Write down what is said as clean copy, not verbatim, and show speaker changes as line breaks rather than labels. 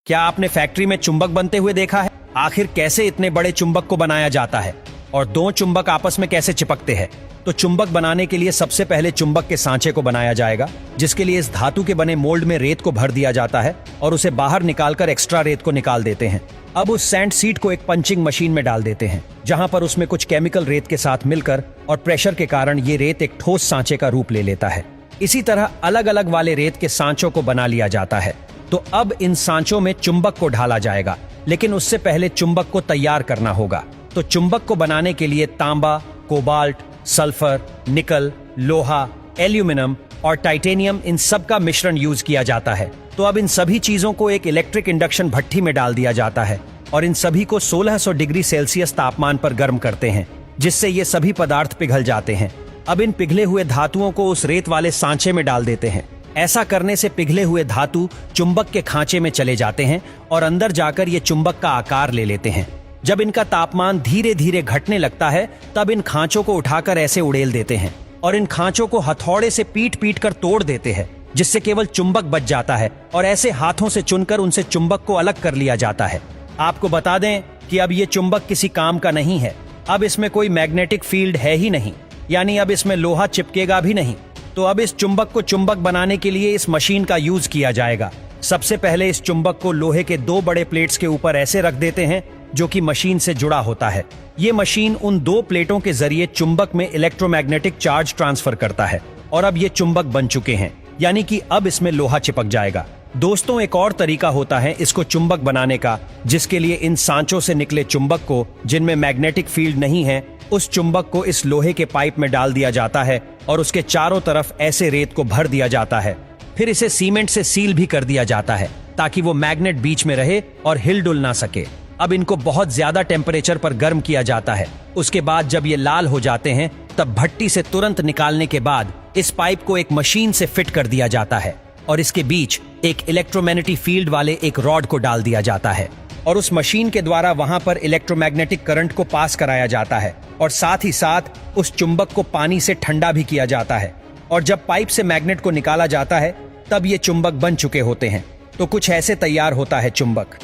क्या आपने फैक्ट्री में चुंबक बनते हुए देखा है? आखिर कैसे इतने बड़े चुंबक को बनाया जाता है और दो चुंबक आपस में कैसे चिपकते हैं? तो चुंबक बनाने के लिए सबसे पहले चुंबक के सांचे को बनाया जाएगा, जिसके लिए इस धातु के बने मोल्ड में रेत को भर दिया जाता है और उसे बाहर निकालकर एक्स्ट्रा रेत को निकाल देते हैं। अब उस सैंड सीड को एक पंचिंग मशीन में डाल देते हैं, जहां पर उसमें कुछ केमिकल रेत के साथ मिलकर और प्रेशर के कारण ये रेत एक ठोस सांचे का रूप ले लेता है। इसी तरह अलग अलग वाले रेत के सांचों को बना लिया जाता है। तो अब इन सांचों में चुंबक को ढाला जाएगा, लेकिन उससे पहले चुंबक को तैयार करना होगा। तो चुंबक को बनाने के लिए तांबा, कोबाल्ट, सल्फर, निकल, लोहा, एल्यूमिनियम और टाइटेनियम, इन सब का मिश्रण यूज किया जाता है। तो अब इन सभी चीजों को एक इलेक्ट्रिक इंडक्शन भट्ठी में डाल दिया जाता है और इन सभी को 1600 डिग्री सेल्सियस तापमान पर गर्म करते हैं, जिससे ये सभी पदार्थ पिघल जाते हैं। अब इन पिघले हुए धातुओं को उस रेत वाले सांचे में डाल देते हैं। ऐसा करने से पिघले हुए धातु चुंबक के खांचे में चले जाते हैं और अंदर जाकर ये चुंबक का आकार ले लेते हैं। जब इनका तापमान धीरे धीरे घटने लगता है, तब इन खांचों को उठाकर ऐसे उड़ेल देते हैं और इन खांचों को हथौड़े से पीट पीट कर तोड़ देते हैं, जिससे केवल चुंबक बच जाता है और ऐसे हाथों से चुनकर उनसे चुंबक को अलग कर लिया जाता है। आपको बता दें कि अब ये चुंबक किसी काम का नहीं है। अब इसमें कोई मैग्नेटिक फील्ड है ही नहीं, यानी अब इसमें लोहा चिपकेगा भी नहीं। तो अब इस चुंबक को चुंबक बनाने के लिए इस मशीन का यूज किया जाएगा। सबसे पहले इस चुंबक को लोहे के दो बड़े प्लेट्स के ऊपर ऐसे रख देते हैं, जो कि मशीन से जुड़ा होता है। ये मशीन उन दो प्लेटों के जरिए चुंबक में इलेक्ट्रोमैग्नेटिक चार्ज ट्रांसफर करता है और अब ये चुंबक बन चुके हैं, यानी कि अब इसमें लोहा चिपक जाएगा। दोस्तों, एक और तरीका होता है इसको चुंबक बनाने का, जिसके लिए इन सांचों से निकले चुंबक को, जिनमें मैग्नेटिक फील्ड नहीं है, उस चुंबक को इस लोहे के पाइप में डाल दिया जाता है और उसके चारों तरफ ऐसे रेत को भर दिया जाता है। फिर इसे सीमेंट से सील भी कर दिया जाता है, ताकि वो मैग्नेट बीच में रहे और हिल डुल ना सके। अब इनको बहुत ज्यादा टेम्परेचर पर गर्म किया जाता है। उसके बाद जब ये लाल हो जाते हैं, तब भट्टी से तुरंत निकालने के बाद इस पाइप को एक मशीन से फिट कर दिया जाता है और इसके बीच एक इलेक्ट्रोमैग्नेटिक फील्ड वाले एक रॉड को डाल दिया जाता है और उस मशीन के द्वारा वहां पर इलेक्ट्रोमैग्नेटिक करंट को पास कराया जाता है और साथ ही साथ उस चुंबक को पानी से ठंडा भी किया जाता है। और जब पाइप से मैग्नेट को निकाला जाता है, तब ये चुंबक बन चुके होते हैं। तो कुछ ऐसे तैयार होता है चुंबक।